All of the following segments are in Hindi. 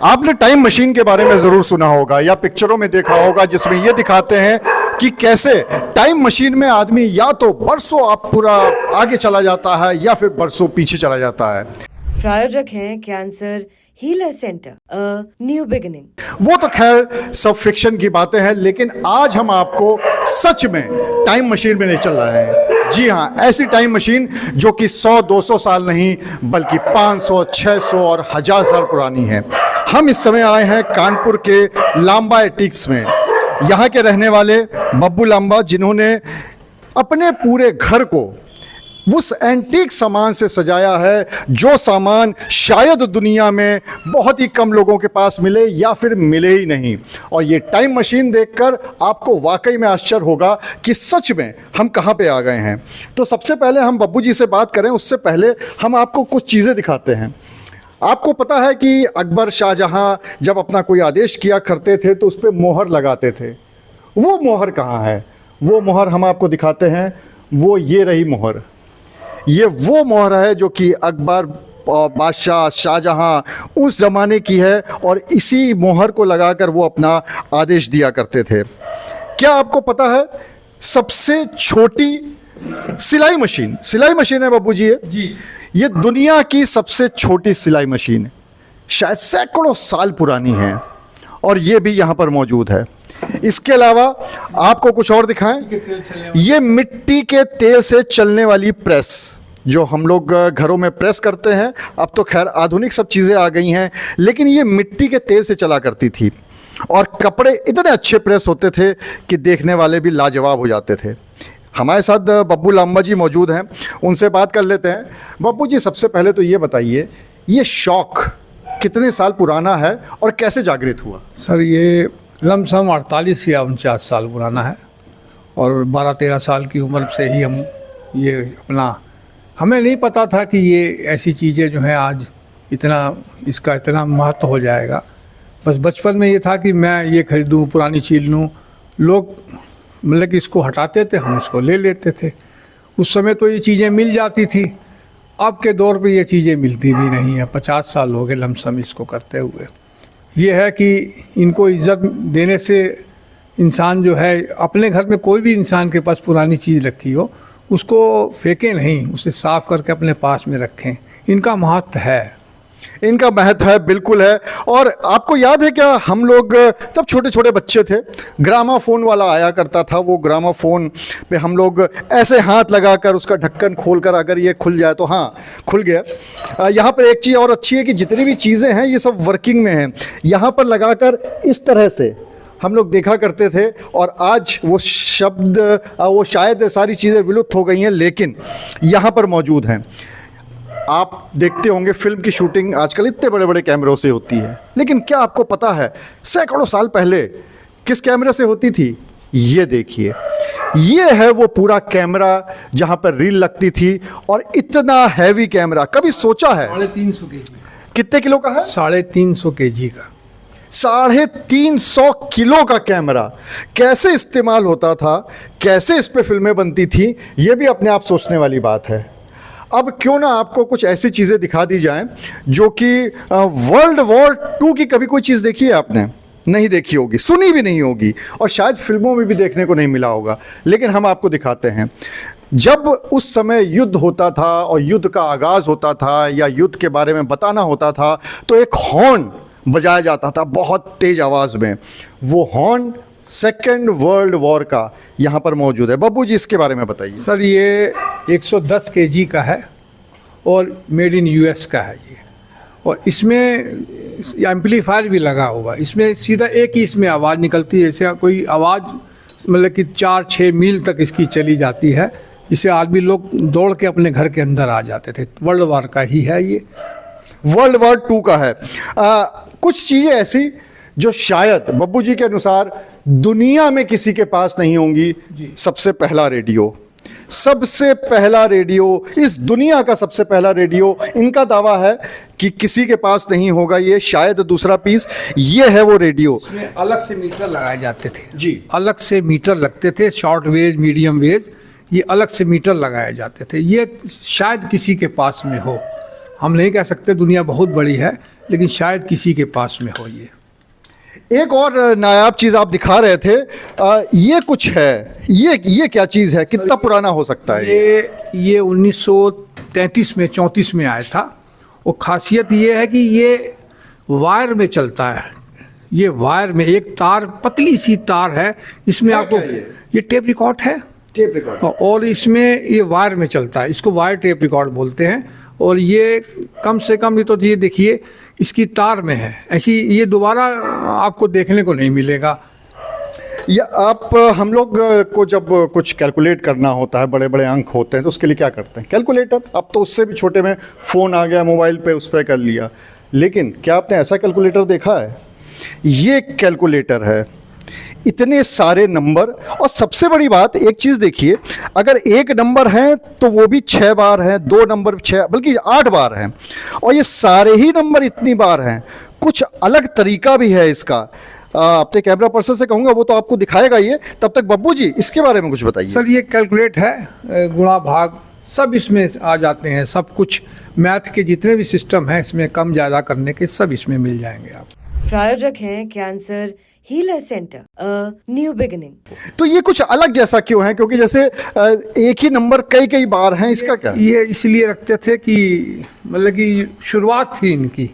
आपने टाइम मशीन के बारे में जरूर सुना होगा या पिक्चरों में देखा होगा, जिसमें ये दिखाते हैं कि कैसे टाइम मशीन में आदमी या तो बरसों आप पूरा आगे चला जाता है या फिर बरसों पीछे चला जाता है। प्रायोजक हैं cancer healer centre, a new beginning. वो तो खैर सब फिक्शन की बातें हैं, लेकिन आज हम आपको सच में टाइम मशीन में नहीं चल रहे हैं। जी हाँ, ऐसी टाइम मशीन जो कि 100-200 साल नहीं बल्कि 500, 600 और 1000 साल पुरानी है। हम इस समय आए हैं कानपुर के लांबा एटिक्स में। यहाँ के रहने वाले बब्बू लांबा, जिन्होंने अपने पूरे घर को उस एंटीक सामान से सजाया है जो सामान शायद दुनिया में बहुत ही कम लोगों के पास मिले या फिर मिले ही नहीं। और ये टाइम मशीन देखकर आपको वाकई में आश्चर्य होगा कि सच में हम कहाँ पे आ गए हैं। तो सबसे पहले हम बब्बू जी से बात करें उससे पहले हम आपको कुछ चीज़ें दिखाते हैं। आपको पता है कि अकबर शाहजहाँ जब अपना कोई आदेश किया करते थे तो उस पर मोहर लगाते थे। वो मोहर कहाँ है? वो मोहर हम आपको दिखाते हैं। वो ये रही मोहर। ये वो मोहर है जो कि अकबर बादशाह शाहजहाँ उस ज़माने की है और इसी मोहर को लगाकर वो अपना आदेश दिया करते थे। क्या आपको पता है सबसे छोटी सिलाई मशीन है बब्बू जी? जी, ये दुनिया की सबसे छोटी सिलाई मशीन है, शायद सैकड़ों साल पुरानी है और ये भी यहाँ पर मौजूद है। इसके अलावा आपको कुछ और दिखाएं। ये मिट्टी के तेल से चलने वाली प्रेस जो हम लोग घरों में प्रेस करते हैं, अब तो खैर आधुनिक सब चीज़ें आ गई हैं, लेकिन ये मिट्टी के तेल से चला करती थी और कपड़े इतने अच्छे प्रेस होते थे कि देखने वाले भी लाजवाब हो जाते थे। हमारे साथ बब्बू लांबा जी मौजूद हैं, उनसे बात कर लेते हैं। बब्बू जी, सबसे पहले तो ये बताइए, ये शौक कितने साल पुराना है और कैसे जागृत हुआ? सर ये लमसम 48 या 49 साल पुराना है और 12-13 साल की उम्र से ही हम ये अपना, हमें नहीं पता था कि ये ऐसी चीज़ें जो हैं आज इसका इतना महत्व हो जाएगा। बस बचपन में ये था कि मैं ये खरीदूँ, पुरानी चीज़ लूँ। लोग मतलब कि इसको हटाते थे, हम इसको ले लेते थे। उस समय तो ये चीज़ें मिल जाती थी, अब के दौर पे ये चीज़ें मिलती भी नहीं है। 50 साल हो गए लमसम इसको करते हुए। ये है कि इनको इज़्ज़त देने से इंसान जो है, अपने घर में कोई भी इंसान के पास पुरानी चीज़ रखी हो उसको फेंकें नहीं, उसे साफ़ करके अपने पास में रखें। इनका महत्व है, इनका महत्व है, बिल्कुल है। और आपको याद है क्या, हम लोग जब छोटे छोटे बच्चे थे, ग्रामाफोन वाला आया करता था। वो ग्रामाफोन पे हम लोग ऐसे हाथ लगाकर उसका ढक्कन खोलकर अगर ये खुल जाए तो हाँ खुल गया। यहाँ पर एक चीज़ और अच्छी है कि जितनी भी चीज़ें हैं ये सब वर्किंग में हैं। यहाँ पर लगाकर इस तरह से हम लोग देखा करते थे और आज वो शब्द, वो शायद सारी चीज़ें विलुप्त हो गई हैं, लेकिन यहाँ पर मौजूद हैं। आप देखते होंगे फिल्म की शूटिंग आजकल इतने बड़े बड़े कैमरों से होती है, लेकिन क्या आपको पता है सैकड़ों साल पहले किस कैमरे से होती थी? ये देखिए, ये है वो पूरा कैमरा जहां पर रील लगती थी। और इतना हैवी कैमरा कभी सोचा है? 350 kg। कितने किलो का है? 350 kg का। 350 किलो का कैमरा कैसे इस्तेमाल होता था, कैसे इस पे फिल्में बनती थी, ये भी अपने आप सोचने वाली बात है। अब क्यों ना आपको कुछ ऐसी चीज़ें दिखा दी जाएं जो कि वर्ल्ड वॉर 2 की कभी कोई चीज़ देखी है आपने? नहीं देखी होगी, सुनी भी नहीं होगी और शायद फिल्मों में भी देखने को नहीं मिला होगा, लेकिन हम आपको दिखाते हैं। जब उस समय युद्ध होता था और युद्ध का आगाज़ होता था या युद्ध के बारे में बताना होता था तो एक हॉर्न बजाया जाता था बहुत तेज़ आवाज़ में। वो हॉर्न सेकेंड वर्ल्ड वॉर का यहाँ पर मौजूद है। बब्बू जी, इसके बारे में बताइए। सर ये 110 kg का है और मेड इन US का है ये। और इसमें एम्पलीफायर भी लगा हुआ। इसमें सीधा एक ही इसमें आवाज़ निकलती है। जैसे कोई आवाज़ मतलब कि 4-6 मील तक इसकी चली जाती है, जिससे आदमी लोग दौड़ के अपने घर के अंदर आ जाते थे। वर्ल्ड वॉर का ही है ये, वर्ल्ड वॉर 2 का है। कुछ चीज़ें ऐसी जो शायद बब्बू जी के अनुसार दुनिया में किसी के पास नहीं होंगी। सबसे पहला रेडियो, इस दुनिया का सबसे पहला रेडियो, इनका दावा है कि किसी के पास नहीं होगा। ये शायद दूसरा पीस, ये है वो रेडियो। इसमें अलग से मीटर लगाए जाते थे जी, अलग से मीटर लगते थे, शॉर्ट वेज, मीडियम वेज, ये अलग से मीटर लगाए जाते थे। ये शायद किसी के पास में हो, हम नहीं कह सकते, दुनिया बहुत बड़ी है, लेकिन शायद किसी के पास में हो ये। एक और नायाब चीज आप दिखा रहे थे, ये कुछ है, ये क्या चीज है, कितना पुराना हो सकता है? ये 1933 में 34 में आया था। और खासियत ये है कि ये वायर में चलता है। ये वायर में एक तार, पतली सी तार है, इसमें आपको ये टेप रिकॉर्ड है, टेप रिकॉर्ड, और इसमें ये वायर में चलता है। इसको वायर टेप रिकॉर्ड बोलते हैं। और ये कम से कम, ये तो ये देखिए इसकी तार में है, ऐसी ये दोबारा आपको देखने को नहीं मिलेगा। या आप हम लोग को जब कुछ कैलकुलेट करना होता है, बड़े बड़े अंक होते हैं, तो उसके लिए क्या करते हैं? कैलकुलेटर। अब तो उससे भी छोटे में फ़ोन आ गया, मोबाइल पे उस पर कर लिया। लेकिन क्या आपने ऐसा कैलकुलेटर देखा है? ये कैलकुलेटर है, इतने सारे नंबर। और सबसे बड़ी बात, एक चीज़ देखिए, अगर एक नंबर है तो वो भी 6 बार है, 2 नंबर 6 बल्कि 8 बार हैं, और ये सारे ही नंबर इतनी बार हैं। कुछ अलग तरीका भी है इसका। अपने कैमरा पर्सन से कहूँगा, वो तो आपको दिखाएगा ये। तब तक बब्बू जी इसके बारे में कुछ बताइए। सर ये कैलकुलेट है, गुणा भाग सब इसमें आ जाते हैं। सब कुछ मैथ के जितने भी सिस्टम हैं इसमें कम ज़्यादा करने के, सब इसमें मिल जाएंगे आप। प्रायोजक हैं cancer healer centre, a new beginning. तो ये कुछ अलग जैसा क्यों है? क्योंकि जैसे एक ही नंबर कई कई बार हैं, इसका क्या? ये इसलिए रखते थे कि मतलब कि शुरुआत थी इनकी,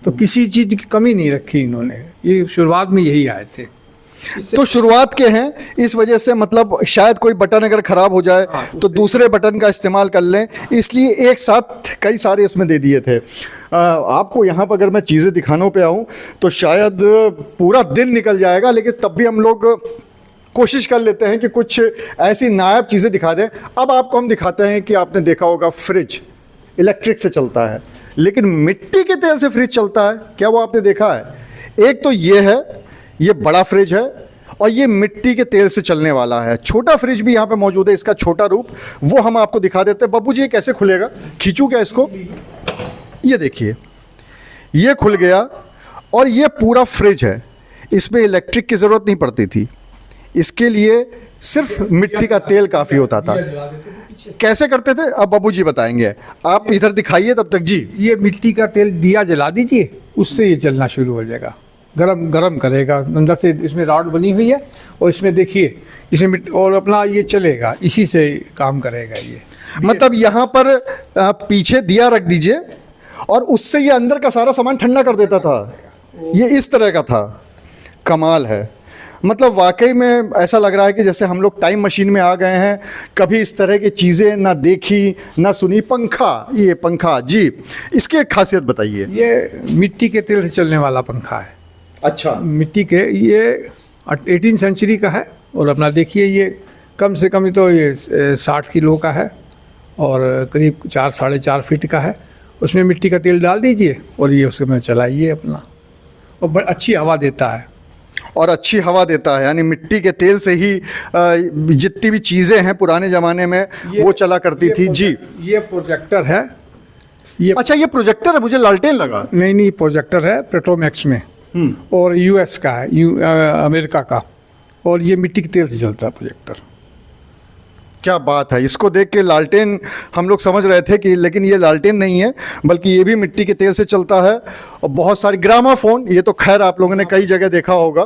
तो किसी चीज़ की कमी नहीं रखी इन्होंने। ये शुरुआत में यही आए थे। तो शुरुआत के हैं, इस वजह से मतलब शायद कोई बटन अगर खराब हो जाए तो दूसरे बटन का इस्तेमाल कर लें, इसलिए एक साथ कई सारे उसमें दे दिए थे। आपको यहाँ पर अगर मैं चीज़ें दिखानों पे आऊँ तो शायद पूरा दिन निकल जाएगा, लेकिन तब भी हम लोग कोशिश कर लेते हैं कि कुछ ऐसी नायाब चीज़ें दिखा दें। अब आपको हम दिखाते हैं कि आपने देखा होगा फ्रिज इलेक्ट्रिक से चलता है, लेकिन मिट्टी के तेल से फ्रिज चलता है। क्या वो आपने देखा है? एक तो ये है, ये बड़ा फ्रिज है, और ये मिट्टी के तेल से चलने वाला है। छोटा फ्रिज भी यहाँ पे मौजूद है, इसका छोटा रूप वो हम आपको दिखा देते हैं। बब्बू जी ये कैसे खुलेगा? खींचूं क्या इसको? ये देखिए, ये खुल गया, और ये पूरा फ्रिज है। इसमें इलेक्ट्रिक की ज़रूरत नहीं पड़ती थी, इसके लिए सिर्फ मिट्टी का तेल काफ़ी होता था। कैसे करते थे अब बब्बू जी बताएंगे, आप इधर दिखाइए तब तक जी। ये मिट्टी का तेल दिया जला दीजिए, उससे ये चलना शुरू हो जाएगा, गरम करेगा। अंदर से इसमें रॉड बनी हुई है, और इसमें देखिए इसमें और अपना ये चलेगा, इसी से काम करेगा ये। मतलब यहाँ पर पीछे दिया रख दीजिए, और उससे ये अंदर का सारा सामान ठंडा कर देता था। ये इस तरह का था। कमाल है। मतलब वाकई में ऐसा लग रहा है कि जैसे हम लोग टाइम मशीन में आ गए हैं। कभी इस तरह की चीज़ें ना देखी ना सुनी। पंखा, ये पंखा जी, इसकी एक खासियत बताइए। ये मिट्टी के तेल से चलने वाला पंखा है। अच्छा, मिट्टी के, ये 18 सेंचुरी का है। और अपना देखिए, ये कम से कम तो ये 60 किलो का है, और करीब 4 साढ़े 4 फीट का है। उसमें मिट्टी का तेल डाल दीजिए, और ये उसमें चलाइए अपना, और बड़ी अच्छी हवा देता है। और अच्छी हवा देता है, यानी मिट्टी के तेल से ही जितनी भी चीज़ें हैं पुराने ज़माने में वो चला करती थी जी। ये प्रोजेक्टर है। ये अच्छा, ये प्रोजेक्टर है, मुझे लालटेन लगा। नहीं, प्रोजेक्टर है पेट्रोमैक्स में, और यूएस का है, अमेरिका का। और ये मिट्टी के तेल से चलता है प्रोजेक्टर। क्या बात है। इसको देख के लालटेन हम लोग समझ रहे थे कि, लेकिन ये लालटेन नहीं है, बल्कि ये भी मिट्टी के तेल से चलता है। और बहुत सारी ग्रामाफोन, ये तो खैर आप लोगों ने कई जगह देखा होगा,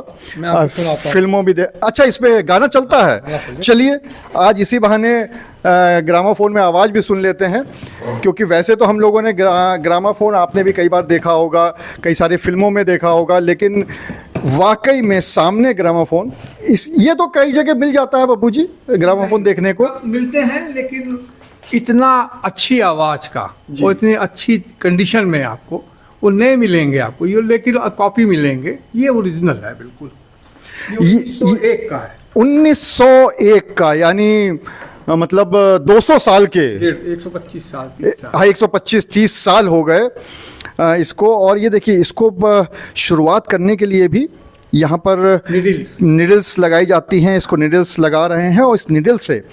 फिल्मों भी अच्छा इसमें गाना चलता है। चलिए आज इसी बहाने ग्रामाफोन में आवाज़ भी सुन लेते हैं, क्योंकि वैसे तो हम लोगों ने ग्रामाफोन आपने भी कई बार देखा होगा, कई सारी फिल्मों में देखा होगा, लेकिन वाकई में सामने ग्रामाफोन, ये तो कई जगह मिल जाता है बब्बू जी ग्रामाफोन देखने को। मिलते हैं, लेकिन इतना अच्छी आवाज़ का और इतनी अच्छी कंडीशन में आपको वो नहीं मिलेंगे आपको ये, लेकिन कॉपी मिलेंगे। ये ओरिजिनल है बिल्कुल। ये 1901 का है। 1901 का, यानी मतलब 200 साल के, 125 साल, 125-30 साल हो गए इसको। और ये देखिए, इसको शुरुआत करने के लिए भी यहाँ पर निडल्स लगाई जाती हैं। इसको निडल्स लगा रहे हैं, और इस निडल से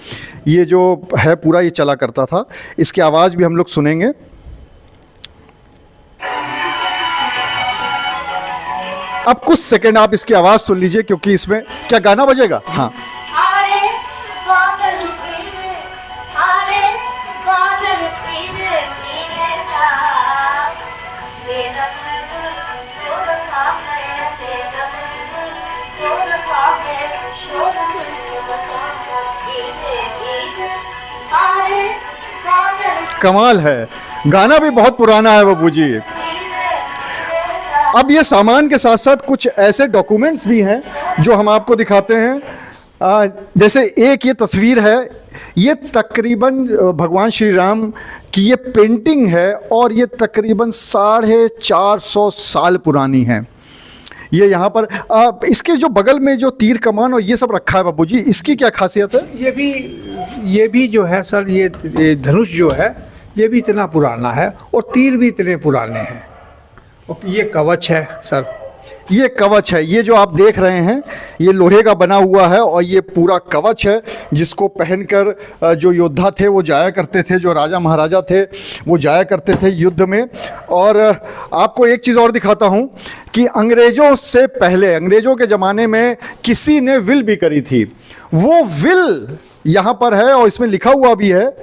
ये जो है पूरा ये चला करता था। इसकी आवाज़ भी हम लोग सुनेंगे। अब कुछ सेकंड आप इसकी आवाज़ सुन लीजिए, क्योंकि इसमें क्या गाना बजेगा। हाँ, कमाल है, गाना भी बहुत पुराना है बब्बू जी। अब ये सामान के साथ साथ कुछ ऐसे डॉक्यूमेंट्स भी हैं जो हम आपको दिखाते हैं। जैसे एक ये तस्वीर है, ये तकरीबन भगवान श्री राम की ये पेंटिंग है और ये तकरीबन 450 साल पुरानी है। ये यहाँ पर इसके जो बगल में जो तीर कमान और ये सब रखा है बब्बू जी, इसकी क्या खासियत है? ये भी जो है सर, ये धनुष जो है ये भी इतना पुराना है और तीर भी इतने पुराने हैं। और ये कवच है सर, ये कवच है, ये जो आप देख रहे हैं ये लोहे का बना हुआ है और ये पूरा कवच है जिसको पहनकर जो योद्धा थे वो जाया करते थे, जो राजा महाराजा थे वो जाया करते थे युद्ध में। और आपको एक चीज़ और दिखाता हूँ कि अंग्रेज़ों से पहले, अंग्रेज़ों के ज़माने में किसी ने विल भी करी थी, वो विल यहाँ पर है और इसमें लिखा हुआ भी है,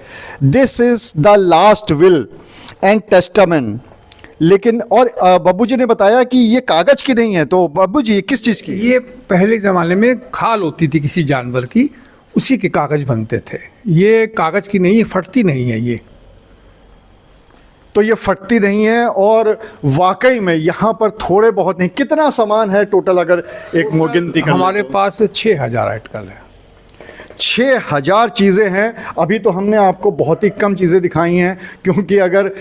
this is the last will and testament. लेकिन और बब्बू जी ने बताया कि ये कागज की नहीं है, तो बब्बू जी किस चीज़ की? ये पहले ज़माने में खाल होती थी किसी जानवर की, उसी के कागज बनते थे। ये कागज की नहीं है, फटती नहीं है ये। तो ये फटती नहीं है और वाकई में यहाँ पर थोड़े बहुत नहीं, कितना सामान है टोटल अगर एक गिनती करें? हमारे पास 6000 आर्टिकल है। 6000 चीज़ें हैं। अभी तो हमने आपको बहुत ही कम चीज़ें दिखाई हैं, क्योंकि अगर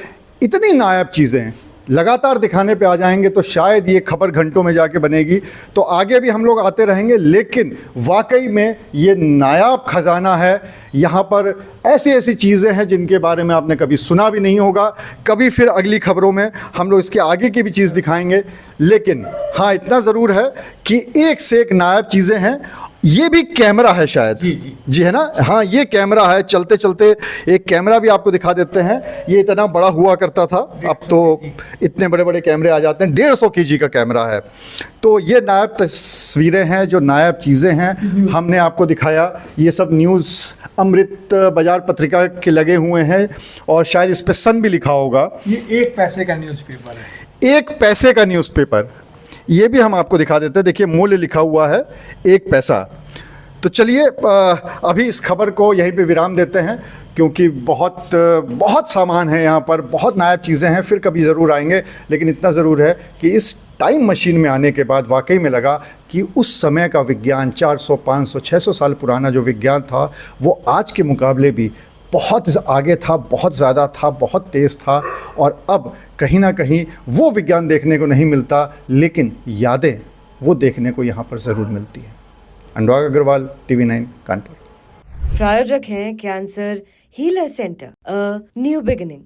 इतनी नायाब चीज़ें लगातार दिखाने पे आ जाएंगे तो शायद ये खबर घंटों में जाके बनेगी। तो आगे भी हम लोग आते रहेंगे, लेकिन वाकई में ये नायाब खजाना है। यहाँ पर ऐसी ऐसी चीज़ें हैं जिनके बारे में आपने कभी सुना भी नहीं होगा। कभी फिर अगली खबरों में हम लोग इसके आगे की भी चीज़ दिखाएंगे। लेकिन हाँ, इतना ज़रूर है कि एक से एक नायाब चीज़ें हैं। ये भी कैमरा है शायद, जी है ना? हाँ, ये कैमरा है। चलते चलते एक कैमरा भी आपको दिखा देते हैं। ये इतना बड़ा हुआ करता था, अब तो इतने बड़े बड़े कैमरे आ जाते हैं। 150 kg का कैमरा है। तो ये नायाब तस्वीरें हैं, जो नायाब चीज़ें हैं हमने आपको दिखाया। ये सब न्यूज़ अमृत बाजार पत्रिका के लगे हुए हैं और शायद इस पर सन भी लिखा होगा। ये 1 पैसे का न्यूज़पेपर है। 1 पैसे का न्यूज़पेपर, ये भी हम आपको दिखा देते हैं। देखिए, मूल्य लिखा हुआ है 1 पैसा। तो चलिए अभी इस खबर को यहीं पे विराम देते हैं, क्योंकि बहुत सामान है यहाँ पर, बहुत नायाब चीज़ें हैं। फिर कभी ज़रूर आएंगे, लेकिन इतना ज़रूर है कि इस टाइम मशीन में आने के बाद वाकई में लगा कि उस समय का विज्ञान, 400, 500, 600 साल पुराना जो विज्ञान था, वो आज के मुकाबले भी बहुत आगे था, बहुत ज़्यादा था, बहुत तेज़ था। और अब कहीं ना कहीं वो विज्ञान देखने को नहीं मिलता, लेकिन यादें वो देखने को यहाँ पर ज़रूर मिलती हैं। अनुराग अग्रवाल, TV9 कानपुर। प्रायोजक हैं cancer healer centre, a new beginning.